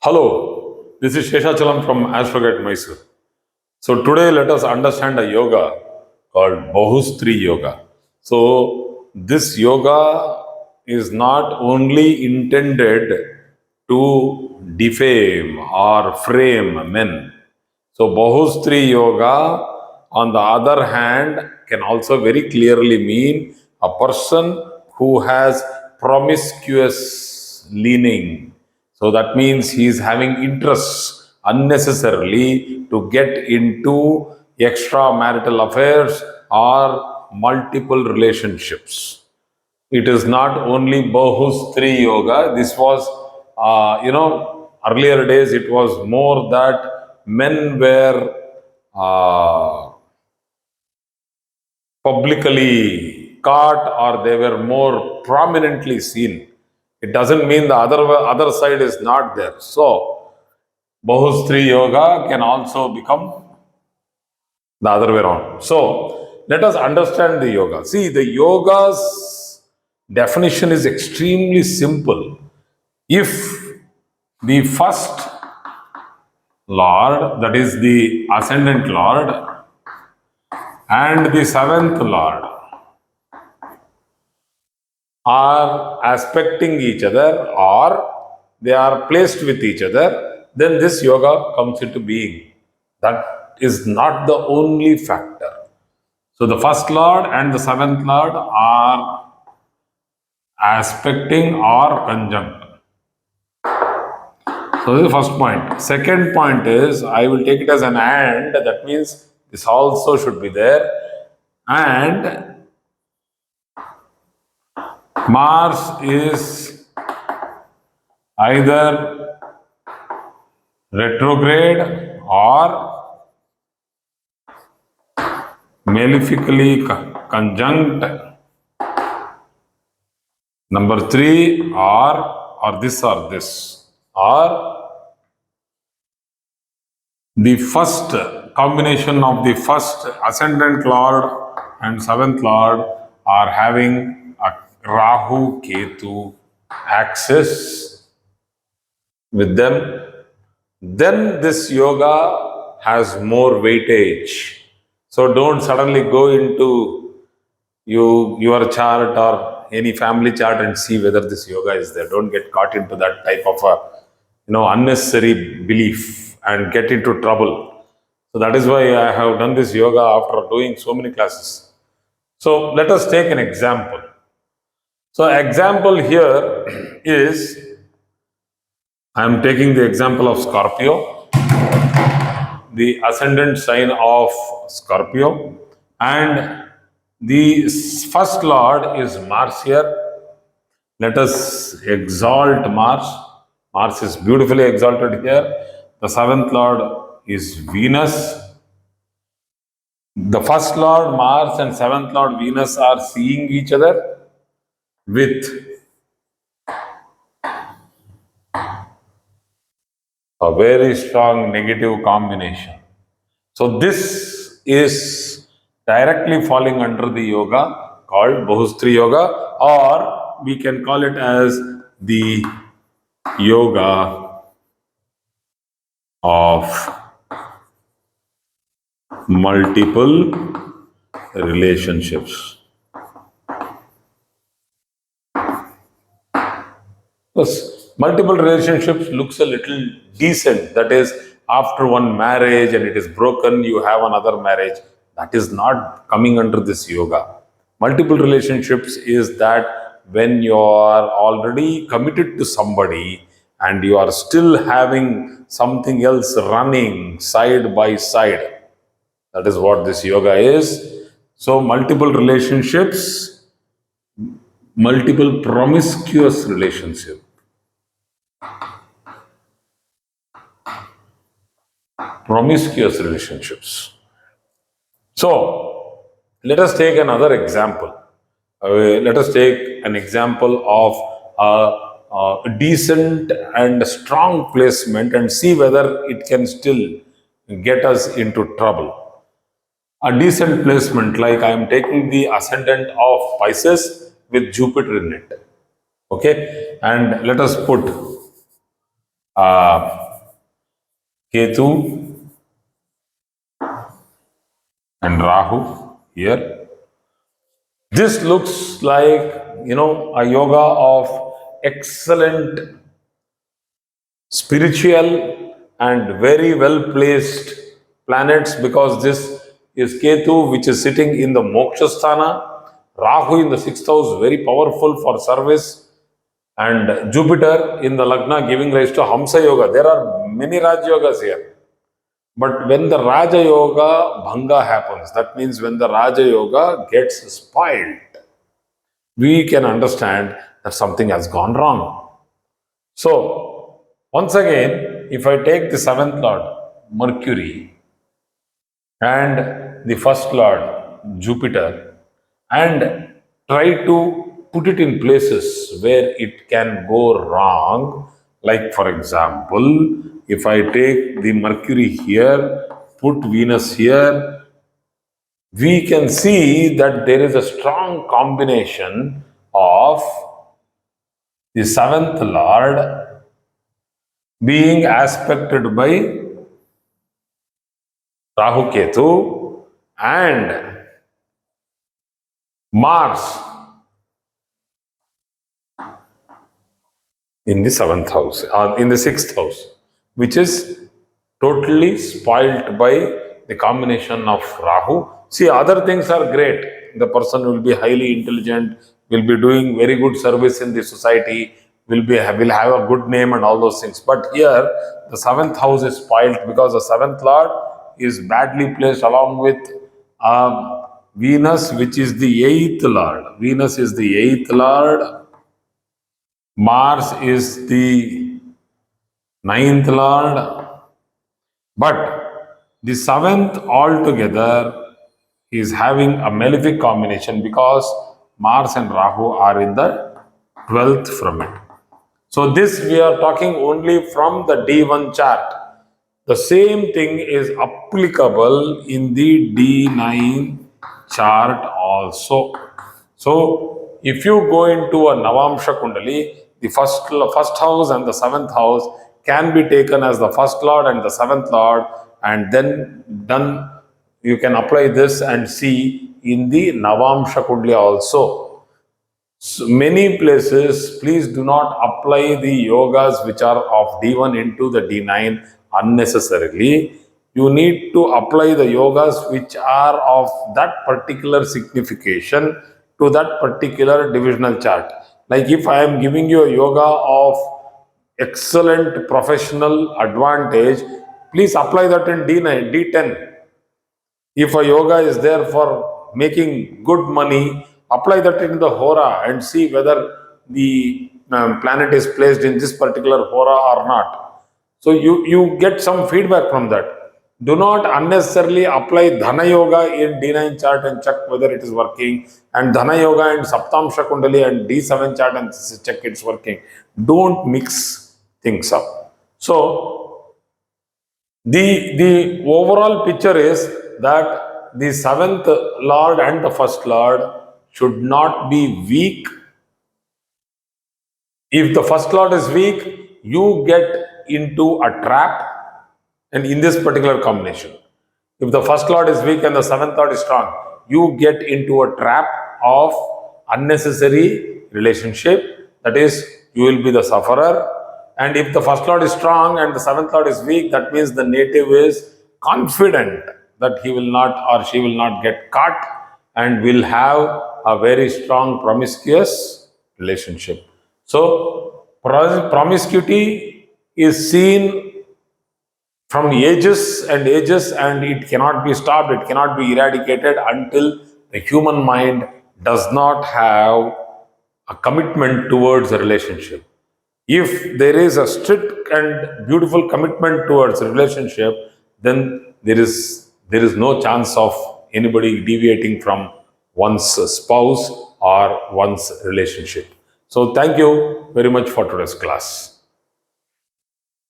Hello, this is Sheshachalam from Astrogate Mysore. So today let us understand a yoga called Bahu Stree Yoga. So this yoga is not only intended to defame or frame men. So Bahu Stree Yoga, on the other hand, can also very clearly mean a person who has promiscuous leaning. So that means he is having interests unnecessarily to get into extramarital affairs or multiple relationships. It is not only Bahu Stree Yoga. This was, earlier days it was more that men were publicly caught or they were more prominently seen. It doesn't mean the other side is not there. So, Bahu Stree Yoga can also become the other way around. So, let us understand the yoga. See, the yoga's definition is extremely simple. If the first Lord, that is the ascendant Lord, and the seventh Lord are aspecting each other or they are placed with each other, then this yoga comes into being. That is not the only factor. So the first Lord and the seventh Lord are aspecting or conjunct. So this is the first point. Second point is, I will take it as an and, that means this also should be there. And Mars is either retrograde or malefically conjunct. Number three, or this, or the first combination of the first ascendant Lord and seventh Lord are having a Rahu Ketu axis with them, then this yoga has more weightage. So don't suddenly go into your chart or any family chart and see whether this yoga is there. Don't get caught into that type of a unnecessary belief and get into trouble. So that is why I have done this yoga after doing so many classes. So let us take an example. So example here is, I am taking the example of Scorpio, the ascendant sign of Scorpio, and the first Lord is Mars here. Let us exalt Mars. Mars is beautifully exalted here. The seventh Lord is Venus. The first Lord Mars and seventh Lord Venus are seeing each other with a very strong negative combination. So this is directly falling under the yoga called Bahu Stree Yoga, or we can call it as the yoga of multiple relationships. Yes, multiple relationships looks a little decent. That is, after one marriage and it is broken, you have another marriage. That is not coming under this yoga. Multiple relationships is that when you are already committed to somebody and you are still having something else running side by side. That is what this yoga is. So, multiple relationships, multiple promiscuous relationships. Promiscuous relationships. So, let us take another example. Let us take an example of a decent and strong placement and see whether it can still get us into trouble. A decent placement, like I am taking the ascendant of Pisces with Jupiter in it. Okay, and let us put Ketu and Rahu here. This looks like, a yoga of excellent spiritual and very well placed planets, because this is Ketu, which is sitting in the Moksha Sthana, Rahu in the sixth house, very powerful for service, and Jupiter in the Lagna giving rise to Hamsa Yoga. There are many Raj Yogas here. But when the Raja Yoga Bhanga happens, that means when the Raja Yoga gets spoiled, we can understand that something has gone wrong. So, once again, if I take the seventh lord, Mercury, and the first lord, Jupiter, and try to put it in places where it can go wrong, like for example, if I take the Mercury here, put Venus here, we can see that there is a strong combination of the seventh lord being aspected by Rahu Ketu and Mars in the seventh house, or in the sixth house, which is totally spoilt by the combination of Rahu. See, other things are great. The person will be highly intelligent, will be doing very good service in the society, will have a good name and all those things. But here, the seventh house is spoilt because the seventh lord is badly placed along with Venus, which is the eighth lord. Venus is the eighth lord. Mars is the ninth lord. But the seventh altogether is having a malefic combination because Mars and Rahu are in the 12th from it. So this we are talking only from the D1 chart. The same thing is applicable in the D9 chart also. So if you go into a Navamsha Kundali, the first house and the seventh house can be taken as the first lord and the seventh lord, and then done. You can apply this and see in the Navamsha Kundali also. So many places, please do not apply the yogas which are of D1 into the D9 unnecessarily. You need to apply the yogas which are of that particular signification to that particular divisional chart. Like if I am giving you a yoga of excellent professional advantage, please apply that in D9, D10. If a yoga is there for making good money, apply that in the hora and see whether the planet is placed in this particular hora or not. So you get some feedback from that. Do not unnecessarily apply Dhana Yoga in D9 chart and check whether it is working, and Dhana Yoga in Saptamsha Kundali and D7 chart and check it's working. Don't mix things up. So the overall picture is that the seventh lord and the first lord should not be weak. If the first lord is weak, you get into a trap, and in this particular combination, if the first lord is weak and the seventh lord is strong, you get into a trap of unnecessary relationship. That is, you will be the sufferer. And if the first lord is strong and the seventh lord is weak, that means the native is confident that he will not or she will not get caught and will have a very strong promiscuous relationship. So, promiscuity is seen from ages and ages, and it cannot be stopped, it cannot be eradicated until the human mind does not have a commitment towards a relationship. If there is a strict and beautiful commitment towards a relationship, then there is no chance of anybody deviating from one's spouse or one's relationship. So thank you very much for today's class.